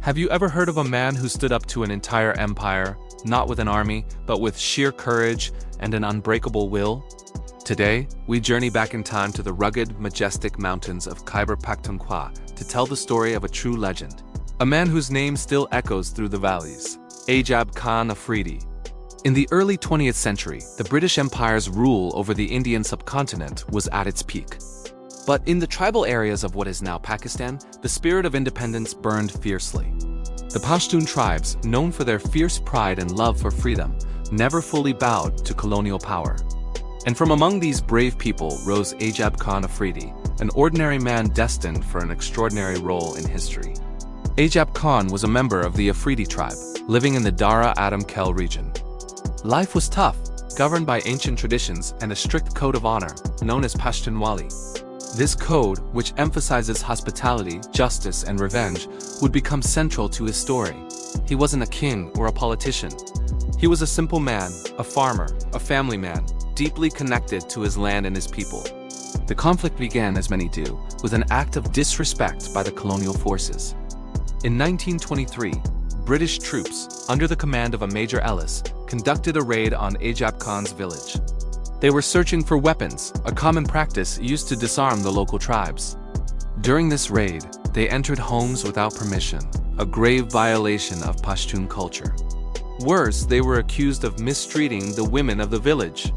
Have you ever heard of a man who stood up to an entire empire, not with an army, but with sheer courage and an unbreakable will? Today, we journey back in time to the rugged, majestic mountains of Khyber Pakhtunkhwa to tell the story of a true legend. A man whose name still echoes through the valleys. Ajab Khan Afridi. In the early 20th century, the British Empire's rule over the Indian subcontinent was at its peak. But in the tribal areas of what is now Pakistan, the spirit of independence burned fiercely. The Pashtun tribes, known for their fierce pride and love for freedom, never fully bowed to colonial power. And from among these brave people rose Ajab Khan Afridi, an ordinary man destined for an extraordinary role in history. Ajab Khan was a member of the Afridi tribe, living in the Dara Adam Khel region. Life was tough, governed by ancient traditions and a strict code of honor, known as Pashtunwali. This code, which emphasizes hospitality, justice, and revenge, would become central to his story. He wasn't a king or a politician. He was a simple man, a farmer, a family man, deeply connected to his land and his people. The conflict began, as many do, with an act of disrespect by the colonial forces. In 1923, British troops, under the command of a Major Ellis, conducted a raid on Ajab Khan's village. They were searching for weapons, a common practice used to disarm the local tribes. During this raid, they entered homes without permission, a grave violation of Pashtun culture. Worse, they were accused of mistreating the women of the village.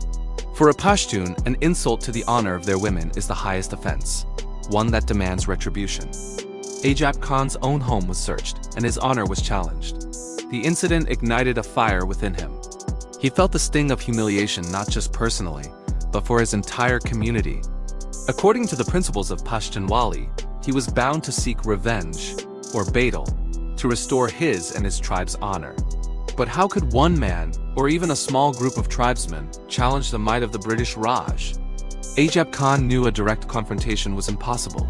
For a Pashtun, an insult to the honor of their women is the highest offense, one that demands retribution. Ajab Khan's own home was searched, and his honor was challenged. The incident ignited a fire within him. He felt the sting of humiliation not just personally, but for his entire community. According to the principles of Pashtunwali, he was bound to seek revenge, or badal, to restore his and his tribe's honor. But how could one man, or even a small group of tribesmen, challenge the might of the British Raj? Ajab Khan knew a direct confrontation was impossible.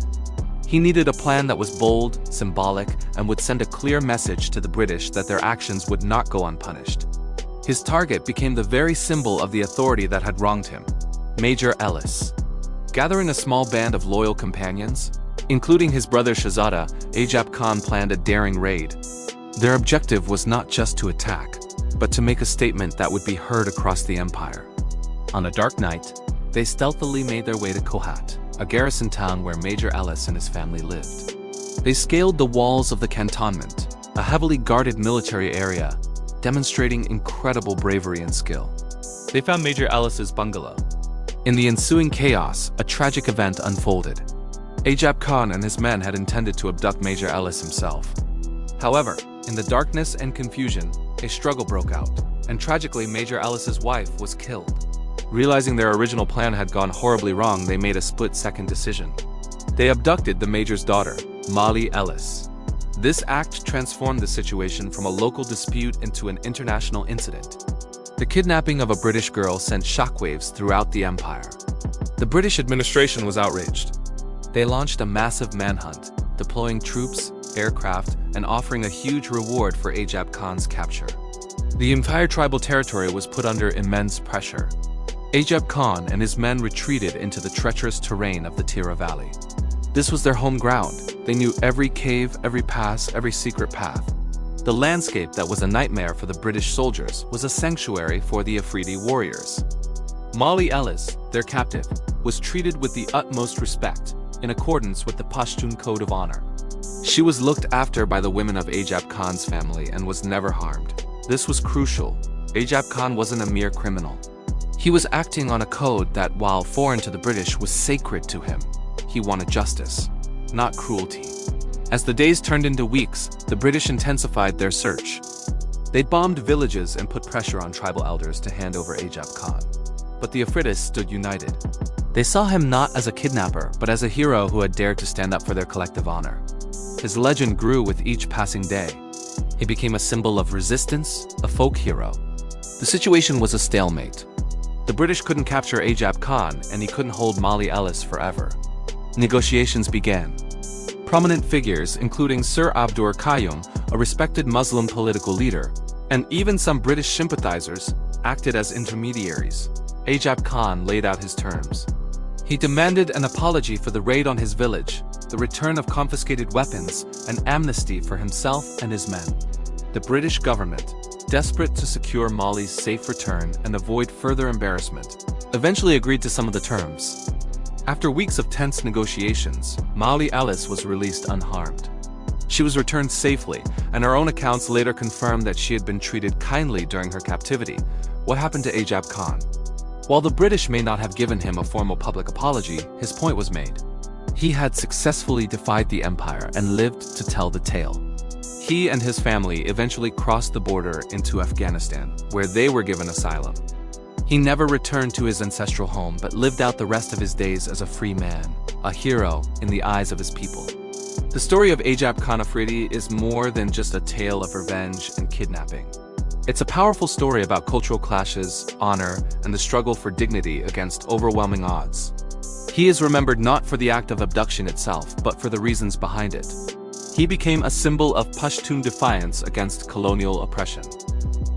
He needed a plan that was bold, symbolic, and would send a clear message to the British that their actions would not go unpunished. His target became the very symbol of the authority that had wronged him, Major Ellis. Gathering a small band of loyal companions, including his brother Shahzada, Ajab Khan planned a daring raid. Their objective was not just to attack, but to make a statement that would be heard across the empire. On a dark night, they stealthily made their way to Kohat, a garrison town where Major Ellis and his family lived. They scaled the walls of the cantonment, a heavily guarded military area, demonstrating incredible bravery and skill. They found Major Ellis's bungalow. In the ensuing chaos, a tragic event unfolded. Ajab Khan and his men had intended to abduct Major Ellis himself. However, in the darkness and confusion, a struggle broke out, and tragically Major Ellis's wife was killed. Realizing their original plan had gone horribly wrong, they made a split-second decision. They abducted the Major's daughter, Molly Ellis. This act transformed the situation from a local dispute into an international incident. The kidnapping of a British girl sent shockwaves throughout the empire. The British administration was outraged. They launched a massive manhunt, deploying troops, aircraft, and offering a huge reward for Ajab Khan's capture. The entire tribal territory was put under immense pressure. Ajab Khan and his men retreated into the treacherous terrain of the Tira Valley. This was their home ground. They knew every cave, every pass, every secret path. The landscape that was a nightmare for the British soldiers was a sanctuary for the Afridi warriors. Molly Ellis, their captive, was treated with the utmost respect, in accordance with the Pashtun Code of Honor. She was looked after by the women of Ajab Khan's family and was never harmed. This was crucial. Ajab Khan wasn't a mere criminal. He was acting on a code that, while foreign to the British, was sacred to him. He wanted justice, not cruelty. As the days turned into weeks, the British intensified their search. They bombed villages and put pressure on tribal elders to hand over Ajab Khan. But the Afridis stood united. They saw him not as a kidnapper, but as a hero who had dared to stand up for their collective honor. His legend grew with each passing day. He became a symbol of resistance, a folk hero. The situation was a stalemate. The British couldn't capture Ajab Khan, and he couldn't hold Molly Ellis forever. Negotiations began. Prominent figures, including Sir Abdur Qayyum, a respected Muslim political leader, and even some British sympathizers, acted as intermediaries. Ajab Khan laid out his terms. He demanded an apology for the raid on his village, the return of confiscated weapons, and amnesty for himself and his men. The British government, desperate to secure Mali's safe return and avoid further embarrassment, eventually agreed to some of the terms. After weeks of tense negotiations, Mali Alice was released unharmed. She was returned safely, and her own accounts later confirmed that she had been treated kindly during her captivity. What happened to Ajab Khan? While the British may not have given him a formal public apology, his point was made. He had successfully defied the empire and lived to tell the tale. He and his family eventually crossed the border into Afghanistan, where they were given asylum. He never returned to his ancestral home but lived out the rest of his days as a free man, a hero in the eyes of his people. The story of Ajab Khan Afridi is more than just a tale of revenge and kidnapping. It's a powerful story about cultural clashes, honor, and the struggle for dignity against overwhelming odds. He is remembered not for the act of abduction itself, but for the reasons behind it. He became a symbol of Pashtun defiance against colonial oppression.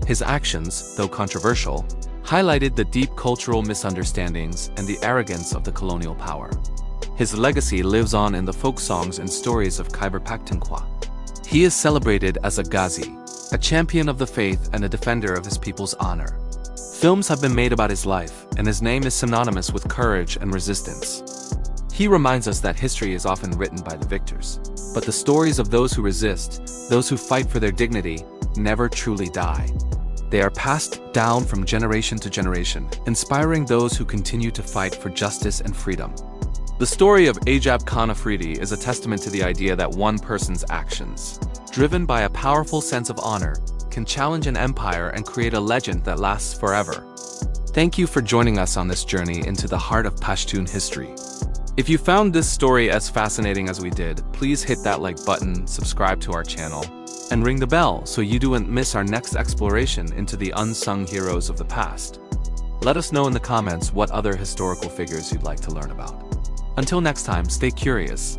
His actions, though controversial, highlighted the deep cultural misunderstandings and the arrogance of the colonial power. His legacy lives on in the folk songs and stories of Khyber Pakhtunkhwa. He is celebrated as a Ghazi, a champion of the faith and a defender of his people's honor. Films have been made about his life, and his name is synonymous with courage and resistance. He reminds us that history is often written by the victors, but the stories of those who resist, those who fight for their dignity, never truly die. They are passed down from generation to generation, inspiring those who continue to fight for justice and freedom. The story of Ajab Khan Afridi is a testament to the idea that one person's actions, driven by a powerful sense of honor, can challenge an empire and create a legend that lasts forever. Thank you for joining us on this journey into the heart of Pashtun history. If you found this story as fascinating as we did, please hit that like button, subscribe to our channel, and ring the bell so you don't miss our next exploration into the unsung heroes of the past. Let us know in the comments what other historical figures you'd like to learn about. Until next time, stay curious.